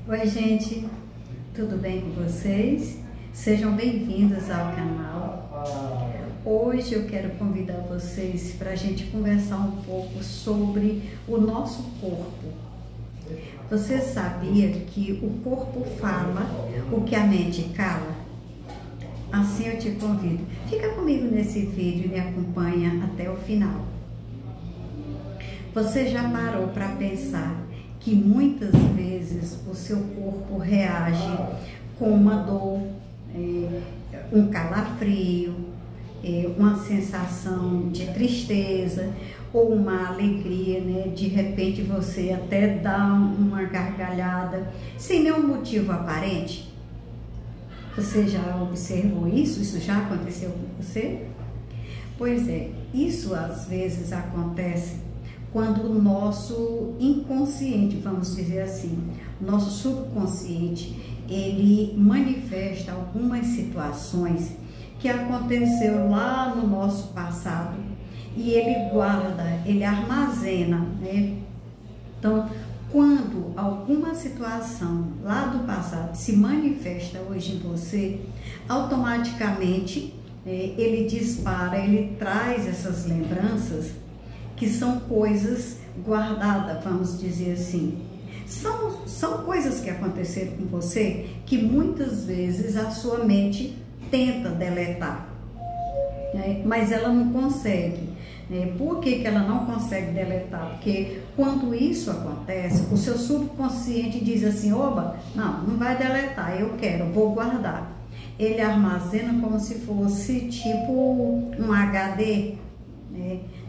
Oi, gente, tudo bem com vocês? Sejam bem-vindos ao canal. Hoje eu quero convidar vocês para a gente conversar um pouco sobre o nosso corpo. Você sabia que o corpo fala o que a mente cala? Assim eu te convido. Fica comigo nesse vídeo e me acompanha até o final. Você já parou para pensar que muitas vezes o seu corpo reage com uma dor, um calafrio, uma sensação de tristeza ou uma alegria, né? De repente você até dá uma gargalhada sem nenhum motivo aparente? Você já observou isso? Isso já aconteceu com você? Pois é, isso às vezes acontece quando o nosso inconsciente, vamos dizer assim, nosso subconsciente, ele manifesta algumas situações que aconteceu lá no nosso passado e ele guarda, ele armazena, né? Então, quando alguma situação lá do passado se manifesta hoje em você, automaticamente ele dispara, ele traz essas lembranças que são coisas guardadas, vamos dizer assim. São coisas que aconteceram com você que muitas vezes a sua mente tenta deletar, né? Mas ela não consegue. Por que ela não consegue deletar? Porque quando isso acontece, o seu subconsciente diz assim: oba, não vai deletar, eu quero, vou guardar. Ele armazena como se fosse tipo um HD,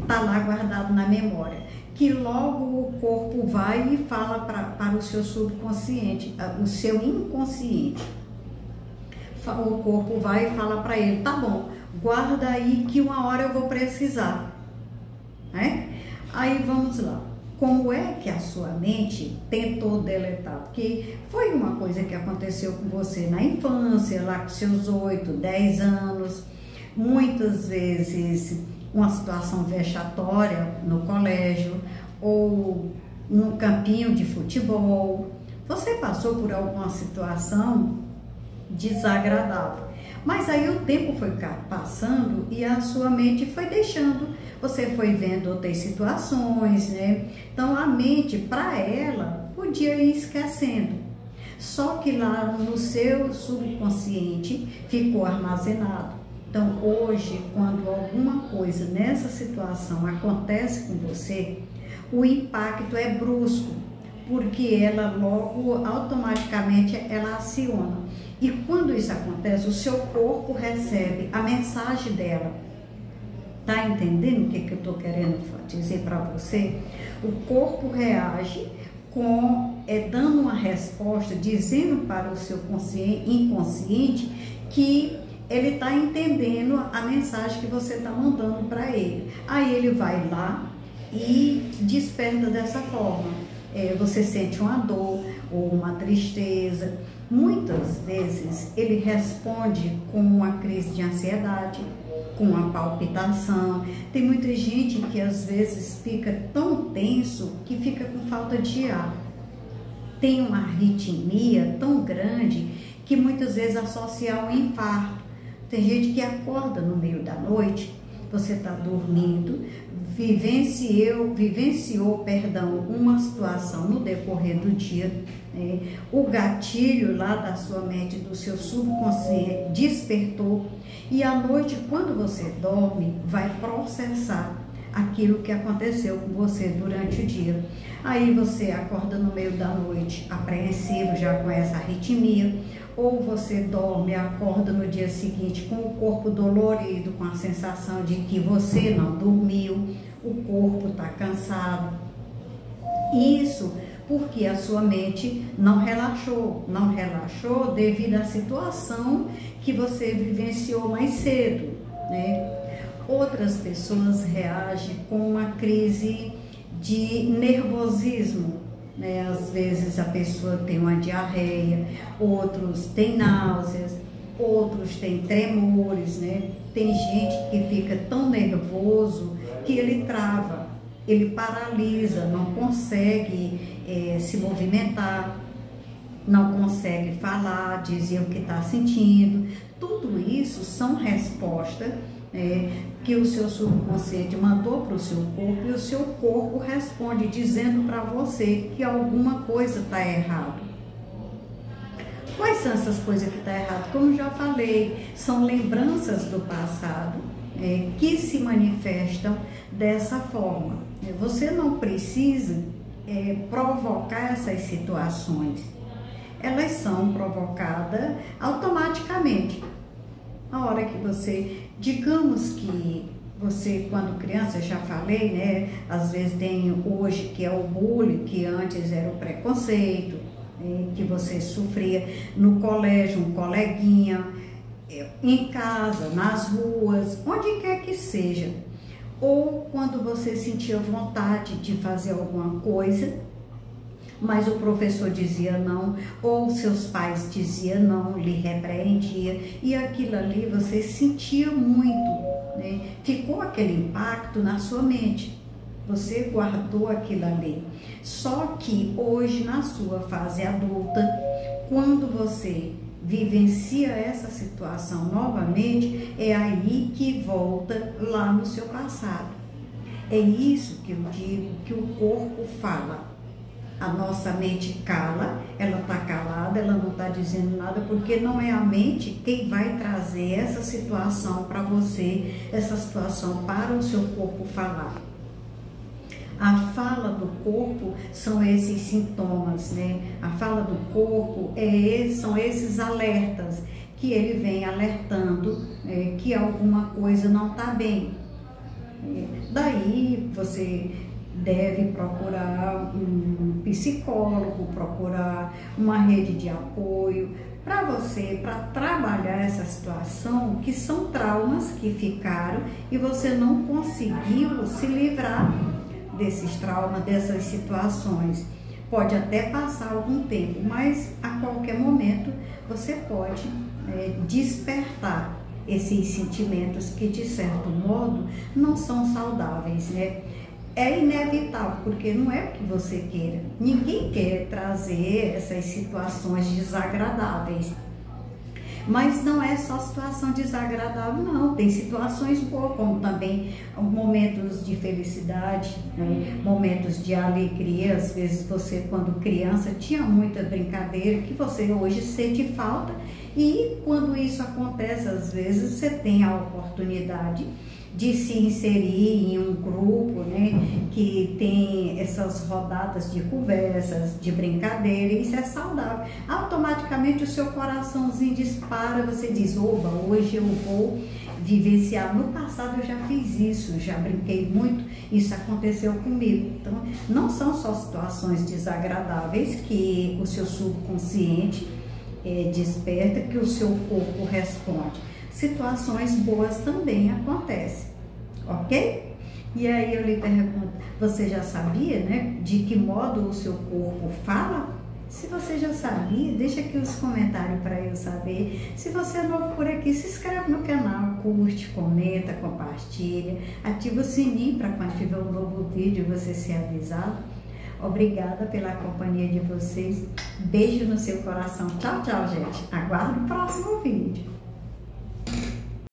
tá lá guardado na memória, que logo o corpo vai e fala para o seu subconsciente, o seu inconsciente. O corpo vai e fala para ele: tá bom, guarda aí que uma hora eu vou precisar, né? Aí vamos lá. Como é que a sua mente tentou deletar? Porque foi uma coisa que aconteceu com você na infância, lá com seus 8, 10 anos, muitas vezes uma situação vexatória no colégio ou num campinho de futebol. Você passou por alguma situação desagradável, mas aí o tempo foi passando e a sua mente foi deixando, você foi vendo outras situações, né? Então a mente, para ela, podia ir esquecendo, só que lá no seu subconsciente ficou armazenado. Então hoje, quando alguma coisa nessa situação acontece com você, o impacto é brusco, porque ela logo, automaticamente, ela aciona. E quando isso acontece, o seu corpo recebe a mensagem dela. Tá entendendo o que eu tô querendo dizer para você? O corpo reage dando uma resposta, dizendo para o seu inconsciente que ele está entendendo a mensagem que você está mandando para ele. Aí ele vai lá e desperta dessa forma. Você sente uma dor ou uma tristeza. Muitas vezes ele responde com uma crise de ansiedade, com uma palpitação. Tem muita gente que às vezes fica tão tenso que fica com falta de ar. Tem uma arritmia tão grande que muitas vezes associa ao infarto. Tem gente que acorda no meio da noite, você está dormindo, vivenciou, uma situação no decorrer do dia, né? O gatilho lá da sua mente, do seu subconsciente, despertou, e à noite, quando você dorme, vai processar aquilo que aconteceu com você durante o dia. Aí você acorda no meio da noite apreensivo, já com essa arritmia, ou você dorme, acorda no dia seguinte com o corpo dolorido, com a sensação de que você não dormiu, o corpo está cansado. Isso porque a sua mente não relaxou devido à situação que você vivenciou mais cedo, né? Outras pessoas reagem com uma crise de nervosismo, né? Às vezes a pessoa tem uma diarreia, outros têm náuseas, outros têm tremores, né? Tem gente que fica tão nervoso que ele trava, ele paralisa, não consegue se movimentar. consegue falar, dizer o que está sentindo. Tudo isso são respostas que o seu subconsciente mandou para o seu corpo e o seu corpo responde dizendo para você que alguma coisa está errada. Quais são essas coisas que estão erradas? Como já falei, são lembranças do passado que se manifestam dessa forma. Você não precisa provocar essas situações. Elas são provocadas automaticamente. A hora que você, digamos que você, quando criança, já falei, né? Às vezes tem hoje que é o bullying, que antes era o preconceito, que você sofria no colégio, um coleguinha, em casa, nas ruas, onde quer que seja. Ou quando você sentia vontade de fazer alguma coisa, mas o professor dizia não, ou seus pais diziam não, lhe repreendia, e aquilo ali você sentia muito, né? Ficou aquele impacto na sua mente, você guardou aquilo ali. Só que hoje, na sua fase adulta, quando você vivencia essa situação novamente, é aí que volta lá no seu passado. É isso que eu digo, que o corpo fala. A nossa mente cala, ela está calada, ela não está dizendo nada, porque não é a mente quem vai trazer essa situação para você, essa situação para o seu corpo falar. A fala do corpo são esses sintomas, né? A fala do corpo são esses alertas que ele vem alertando que alguma coisa não está bem. Daí você deve procurar um psicólogo, procurar uma rede de apoio para trabalhar essa situação, que são traumas que ficaram e você não conseguiu se livrar desses traumas, dessas situações. Pode até passar algum tempo, mas a qualquer momento você pode despertar esses sentimentos que, de certo modo, não são saudáveis, né? É inevitável, porque não é o que você queira. Ninguém quer trazer essas situações desagradáveis. Mas não é só situação desagradável, não. Tem situações boas, como também momentos de felicidade, né? Momentos de alegria. Às vezes você, quando criança, tinha muita brincadeira que você hoje sente falta. E quando isso acontece, às vezes você tem a oportunidade de se inserir em um grupo, né, que tem essas rodadas de conversas, de brincadeira, e isso é saudável. Automaticamente o seu coraçãozinho dispara, você diz, oba, hoje eu vou vivenciar. No passado eu já fiz isso, já brinquei muito, isso aconteceu comigo. Então, não são só situações desagradáveis que o seu subconsciente desperta, que o seu corpo responde. Situações boas também acontecem, ok? E aí eu lhe pergunto, você já sabia, né, de que modo o seu corpo fala? Se você já sabia, deixa aqui os comentários para eu saber. Se você é novo por aqui, se inscreve no canal, curte, comenta, compartilha, ativa o sininho para quando tiver um novo vídeo você ser avisado. Obrigada pela companhia de vocês. Beijo no seu coração. Tchau, tchau, gente. Aguardo o próximo vídeo.